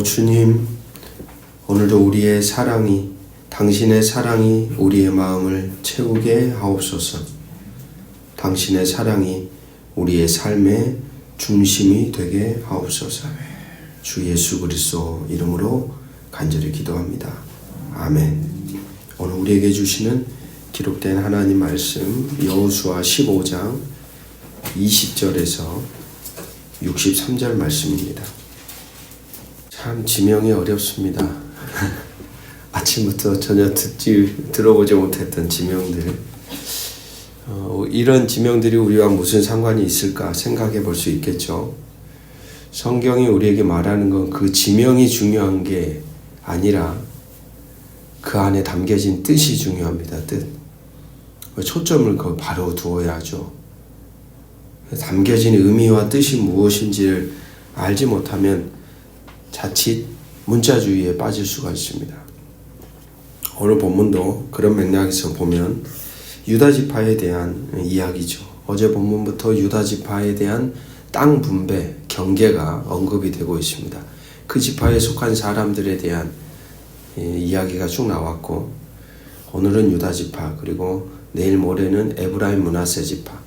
주님, 오늘도 우리의 사랑이, 당신의 사랑이 우리의 마음을 채우게 하옵소서. 당신의 사랑이 우리의 삶의 중심이 되게 하옵소서. 주 예수 그리스도 이름으로 간절히 기도합니다. 아멘. 오늘 우리에게 주시는 기록된 하나님 말씀 여호수아 15장 20절에서 63절 말씀입니다. 참 지명이 어렵습니다. 아침부터 전혀 들어보지 못했던 지명들, 이런 지명들이 우리와 무슨 상관이 있을까 생각해 볼 수 있겠죠. 성경이 우리에게 말하는 건 그 지명이 중요한 게 아니라 그 안에 담겨진 뜻이 중요합니다. 뜻. 초점을 그 바로 두어야 하죠. 담겨진 의미와 뜻이 무엇인지를 알지 못하면 자칫 문자주의에 빠질 수가 있습니다. 오늘 본문도 그런 맥락에서 보면 유다지파에 대한 이야기죠. 어제 본문부터 유다지파에 대한 땅 분배, 경계가 언급이 되고 있습니다. 그 지파에 속한 사람들에 대한 이야기가 쭉 나왔고, 오늘은 유다지파, 그리고 내일 모레는 에브라임 므낫세 지파,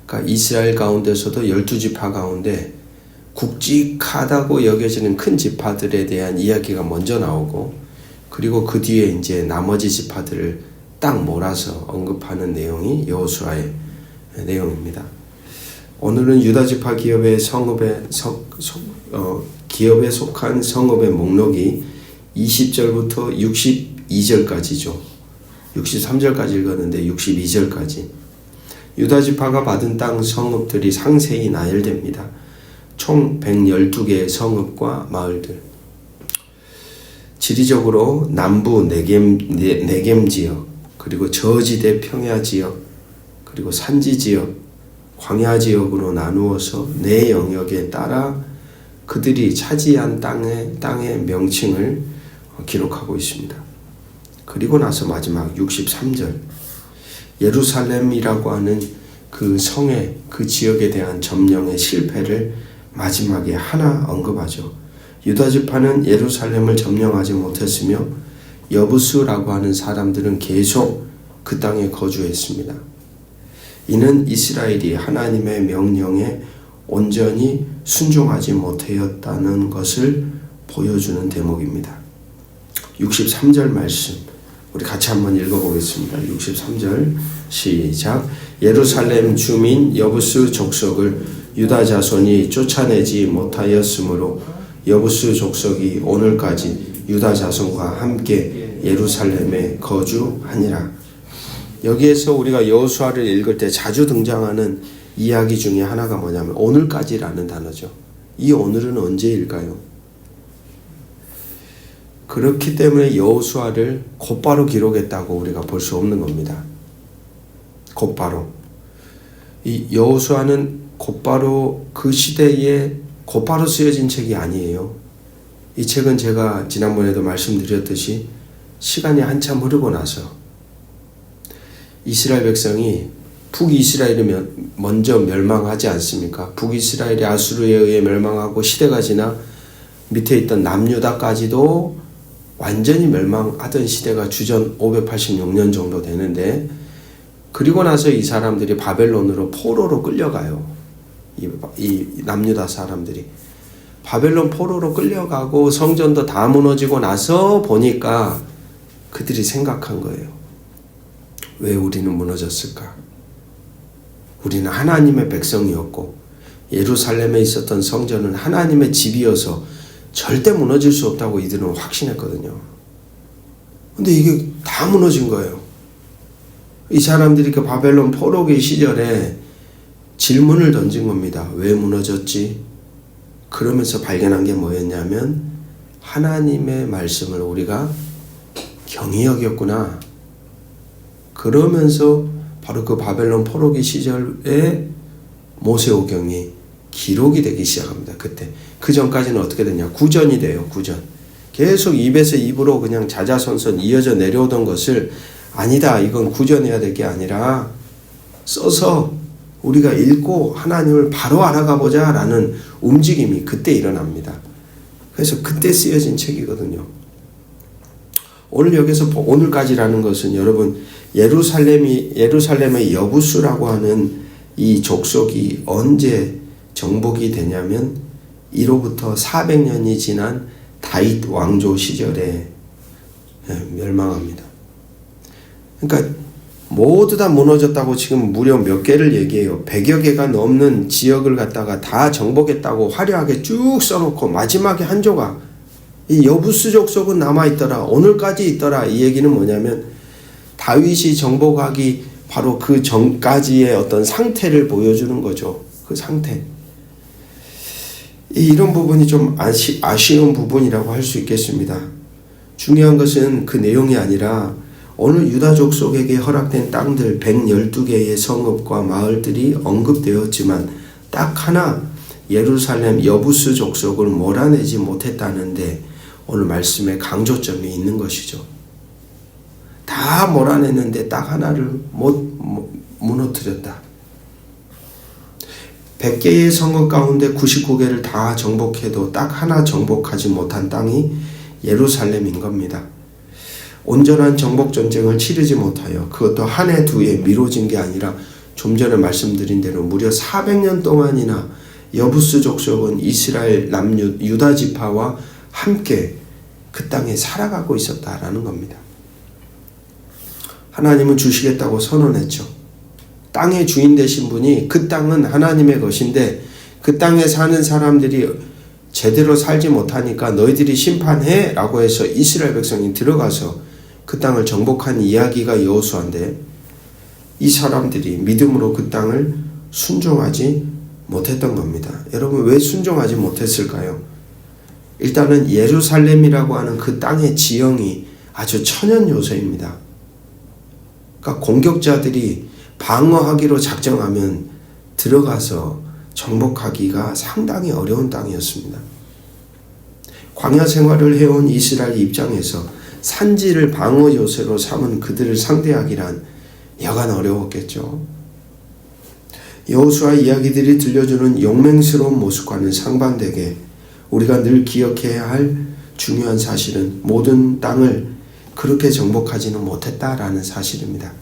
그러니까 이스라엘 가운데서도 12지파 가운데 굵직하다고 여겨지는 큰 지파들에 대한 이야기가 먼저 나오고, 그리고 그 뒤에 이제 나머지 지파들을 딱 몰아서 언급하는 내용이 여호수아의 내용입니다. 오늘은 유다지파 기업에 속한 성읍의 목록이 20절부터 62절까지죠. 63절까지 읽었는데 62절까지. 유다지파가 받은 땅 성읍들이 상세히 나열됩니다. 총 112개의 성읍과 마을들. 지리적으로 남부 네겜 지역, 그리고 저지대 평야 지역, 그리고 산지 지역, 광야 지역으로 나누어서 네 영역에 따라 그들이 차지한 땅의 명칭을 기록하고 있습니다. 그리고 나서 마지막 63절, 예루살렘이라고 하는 그 성의, 그 지역에 대한 점령의 실패를 마지막에 하나 언급하죠. 유다지파는 예루살렘을 점령하지 못했으며 여부스라고 하는 사람들은 계속 그 땅에 거주했습니다. 이는 이스라엘이 하나님의 명령에 온전히 순종하지 못하였다는 것을 보여주는 대목입니다. 63절 말씀 우리 같이 한번 읽어보겠습니다. 63절 시작. 예루살렘 주민 여부스 족속을 유다 자손이 쫓아내지 못하였으므로 여부스 족속이 오늘까지 유다 자손과 함께 예루살렘에 거주하니라. 여기에서 우리가 여호수아를 읽을 때 자주 등장하는 이야기 중에 하나가 뭐냐면 오늘까지라는 단어죠. 이 오늘은 언제일까요? 그렇기 때문에 여호수아를 곧바로 기록했다고 우리가 볼 수 없는 겁니다. 곧바로. 이 여호수아는 곧바로 그 시대에 곧바로 쓰여진 책이 아니에요. 이 책은 제가 지난번에도 말씀드렸듯이 시간이 한참 흐르고 나서 이스라엘 백성이 북이스라엘이 먼저 멸망하지 않습니까? 북이스라엘이 아수르에 의해 멸망하고 시대가 지나 밑에 있던 남유다까지도 완전히 멸망하던 시대가 주전 586년 정도 되는데, 그리고 나서 이 사람들이 바벨론으로 포로로 끌려가요. 이 남유다 사람들이 바벨론 포로로 끌려가고 성전도 다 무너지고 나서 보니까 그들이 생각한 거예요. 왜 우리는 무너졌을까? 우리는 하나님의 백성이었고 예루살렘에 있었던 성전은 하나님의 집이어서 절대 무너질 수 없다고 이들은 확신했거든요. 근데 이게 다 무너진 거예요. 이 사람들이 그 바벨론 포로기 시절에 질문을 던진 겁니다. 왜 무너졌지? 그러면서 발견한 게 뭐였냐면 하나님의 말씀을 우리가 경히 여겼구나. 그러면서 바로 그 바벨론 포로기 시절에 모세오경이 기록이 되기 시작합니다. 그때. 그 전까지는 어떻게 됐냐? 구전이 돼요. 구전. 계속 입에서 입으로 그냥 자자손손 이어져 내려오던 것을 아니다. 이건 구전해야 될 게 아니라 써서 우리가 읽고 하나님을 바로 알아가 보자 라는 움직임이 그때 일어납니다. 그래서 그때 쓰여진 책이거든요. 오늘 여기서 오늘까지라는 것은 여러분 예루살렘의 여부수라고 하는 이 족속이 언제 정복이 되냐면 이로부터 400년이 지난 다윗 왕조 시절에 멸망합니다. 그러니까 모두 다 무너졌다고 지금 무려 몇 개를 얘기해요. 100여 개가 넘는 지역을 갖다가 다 정복했다고 화려하게 쭉 써놓고 마지막에 한 조각 이 여부수 족속은 남아있더라. 오늘까지 있더라. 이 얘기는 뭐냐면 다윗이 정복하기 바로 그 전까지의 어떤 상태를 보여주는 거죠. 그 상태. 이런 부분이 좀 아쉬운 부분이라고 할 수 있겠습니다. 중요한 것은 그 내용이 아니라 오늘 유다 족속에게 허락된 땅들 112개의 성읍과 마을들이 언급되었지만 딱 하나 예루살렘 여부스 족속을 몰아내지 못했다는데 오늘 말씀에 강조점이 있는 것이죠. 다 몰아냈는데 딱 하나를 못 무너뜨렸다. 100개의 성읍 가운데 99개를 다 정복해도 딱 하나 정복하지 못한 땅이 예루살렘인 겁니다. 온전한 정복 전쟁을 치르지 못하여 그것도 한 해 두 해 미뤄진 게 아니라 좀 전에 말씀드린 대로 무려 400년 동안이나 여부스 족속은 이스라엘 유다 지파와 함께 그 땅에 살아가고 있었다라는 겁니다. 하나님은 주시겠다고 선언했죠. 땅의 주인 되신 분이 그 땅은 하나님의 것인데 그 땅에 사는 사람들이 제대로 살지 못하니까 너희들이 심판해 라고 해서 이스라엘 백성이 들어가서 그 땅을 정복한 이야기가 여호수아인데 이 사람들이 믿음으로 그 땅을 순종하지 못했던 겁니다. 여러분 왜 순종하지 못했을까요? 일단은 예루살렘이라고 하는 그 땅의 지형이 아주 천연 요소입니다. 그러니까 공격자들이 방어하기로 작정하면 들어가서 정복하기가 상당히 어려운 땅이었습니다. 광야 생활을 해온 이스라엘 입장에서 산지를 방어 요새로 삼은 그들을 상대하기란 여간 어려웠겠죠. 여호수아 이야기들이 들려주는 용맹스러운 모습과는 상반되게 우리가 늘 기억해야 할 중요한 사실은 모든 땅을 그렇게 정복하지는 못했다라는 사실입니다.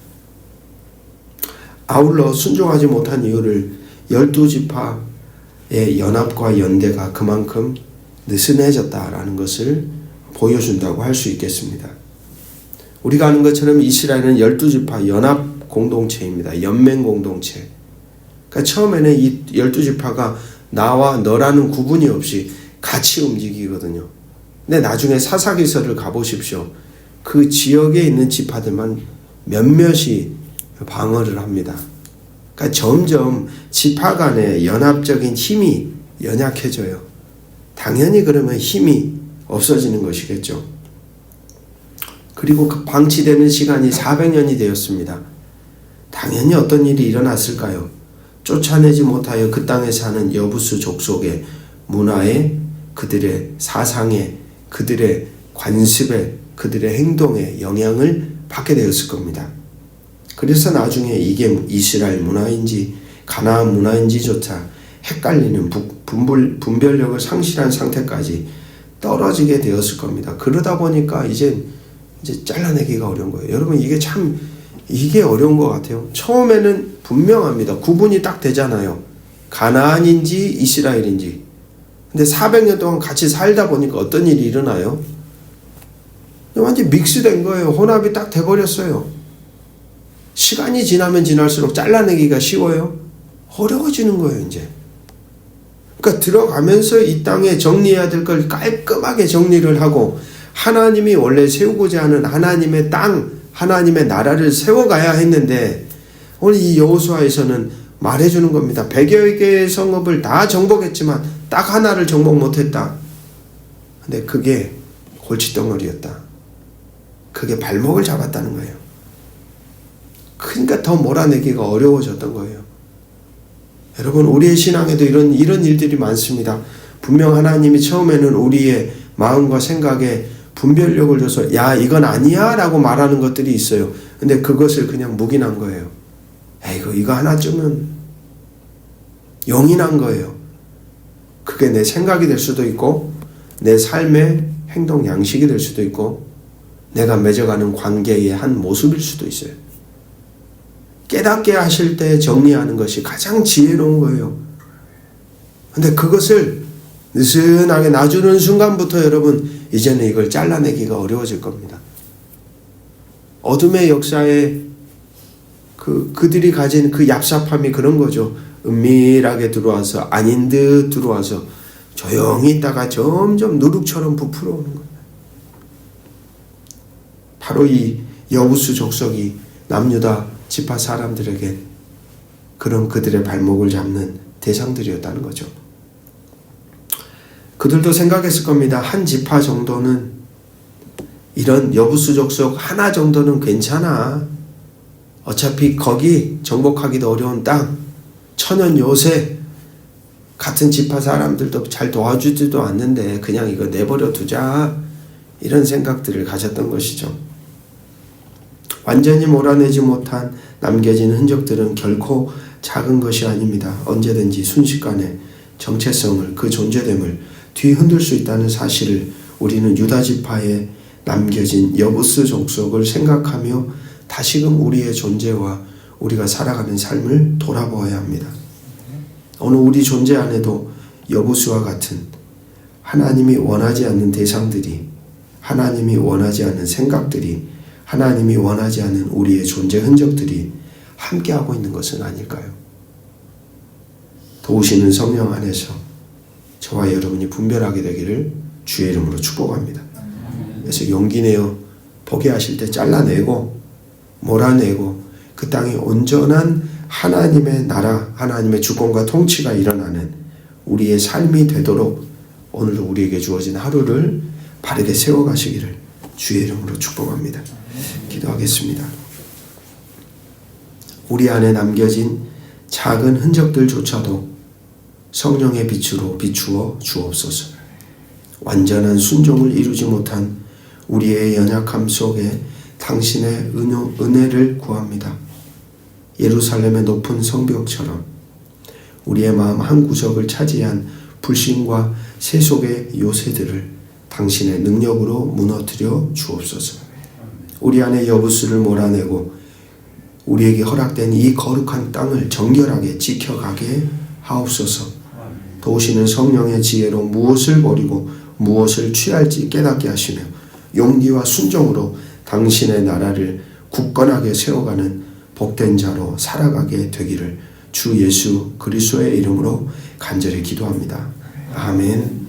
아울러 순종하지 못한 이유를 12지파의 연합과 연대가 그만큼 느슨해졌다라는 것을 보여준다고 할 수 있겠습니다. 우리가 아는 것처럼 이스라엘은 12지파 연합 공동체입니다. 연맹 공동체. 그러니까 처음에는 이 12지파가 나와 너라는 구분이 없이 같이 움직이거든요. 근데 나중에 사사기서를 가보십시오. 그 지역에 있는 지파들만 몇몇이 방어를 합니다. 그러니까 점점 지파 간의 연합적인 힘이 연약해져요. 당연히 그러면 힘이 없어지는 것이겠죠. 그리고 그 방치되는 시간이 400년이 되었습니다. 당연히 어떤 일이 일어났을까요? 쫓아내지 못하여 그 땅에 사는 여부수 족속의 문화에, 그들의 사상에, 그들의 관습에, 그들의 행동에 영향을 받게 되었을 겁니다. 그래서 나중에 이게 이스라엘 문화인지 가나안 문화인지조차 헷갈리는 분별력을 상실한 상태까지 떨어지게 되었을 겁니다. 그러다 보니까 이제 잘라내기가 어려운 거예요. 여러분 이게 어려운 것 같아요. 처음에는 분명합니다. 구분이 딱 되잖아요. 가나안인지 이스라엘인지. 근데 400년 동안 같이 살다 보니까 어떤 일이 일어나요? 완전 믹스된 거예요. 혼합이 딱 돼버렸어요. 시간이 지나면 지날수록 잘라내기가 쉬워요? 어려워지는 거예요, 이제. 그러니까 들어가면서 이 땅에 정리해야 될 걸 깔끔하게 정리를 하고 하나님이 원래 세우고자 하는 하나님의 땅, 하나님의 나라를 세워가야 했는데 오늘 이 여호수아에서는 말해주는 겁니다. 100여 개의 성읍을 다 정복했지만 딱 하나를 정복 못했다. 근데 그게 골칫덩어리였다. 그게 발목을 잡았다는 거예요. 그러니까 더 몰아내기가 어려워졌던 거예요. 여러분 우리의 신앙에도 이런 일들이 많습니다. 분명 하나님이 처음에는 우리의 마음과 생각에 분별력을 줘서 야 이건 아니야 라고 말하는 것들이 있어요. 근데 그것을 그냥 묵인한 거예요. 에이구 이거 하나쯤은 용인한 거예요. 그게 내 생각이 될 수도 있고 내 삶의 행동 양식이 될 수도 있고 내가 맺어가는 관계의 한 모습일 수도 있어요. 깨닫게 하실 때 정리하는 것이 가장 지혜로운 거예요. 근데 그것을 느슨하게 놔주는 순간부터 여러분 이제는 이걸 잘라내기가 어려워질 겁니다. 어둠의 역사에 그들이 가진 그 얍삽함이 그런 거죠. 은밀하게 들어와서 아닌 듯 들어와서 조용히 있다가 점점 누룩처럼 부풀어 오는 거예요. 바로 이 여부수 족속이 남유다 지파 사람들에게 그런 그들의 발목을 잡는 대상들이었다는 거죠. 그들도 생각했을 겁니다. 한 지파 정도는 이런 여부수 족속 하나 정도는 괜찮아. 어차피 거기 정복하기도 어려운 땅, 천연 요새 같은 지파 사람들도 잘 도와주지도 않는데 그냥 이거 내버려 두자, 이런 생각들을 가졌던 것이죠. 완전히 몰아내지 못한 남겨진 흔적들은 결코 작은 것이 아닙니다. 언제든지 순식간에 정체성을, 그 존재됨을 뒤흔들 수 있다는 사실을 우리는 유다 지파에 남겨진 여부스 족속을 생각하며 다시금 우리의 존재와 우리가 살아가는 삶을 돌아보아야 합니다. 오늘 우리 존재 안에도 여부수와 같은 하나님이 원하지 않는 대상들이, 하나님이 원하지 않는 생각들이, 하나님이 원하지 않는 우리의 존재 흔적들이 함께하고 있는 것은 아닐까요? 도우시는 성령 안에서 저와 여러분이 분별하게 되기를 주의 이름으로 축복합니다. 그래서 용기 내어 보게 하실 때 잘라내고 몰아내고 그 땅에 온전한 하나님의 나라, 하나님의 주권과 통치가 일어나는 우리의 삶이 되도록 오늘도 우리에게 주어진 하루를 바르게 세워가시기를 주의 이름으로 축복합니다. 기도하겠습니다. 우리 안에 남겨진 작은 흔적들조차도 성령의 빛으로 비추어 주옵소서. 완전한 순종을 이루지 못한 우리의 연약함 속에 당신의 은혜를 구합니다. 예루살렘의 높은 성벽처럼 우리의 마음 한 구석을 차지한 불신과 세속의 요새들을 당신의 능력으로 무너뜨려 주옵소서. 우리 안에 여부수를 몰아내고 우리에게 허락된 이 거룩한 땅을 정결하게 지켜가게 하옵소서. 도우시는 성령의 지혜로 무엇을 버리고 무엇을 취할지 깨닫게 하시며 용기와 순종으로 당신의 나라를 굳건하게 세워가는 복된 자로 살아가게 되기를 주 예수 그리스도의 이름으로 간절히 기도합니다. 아멘.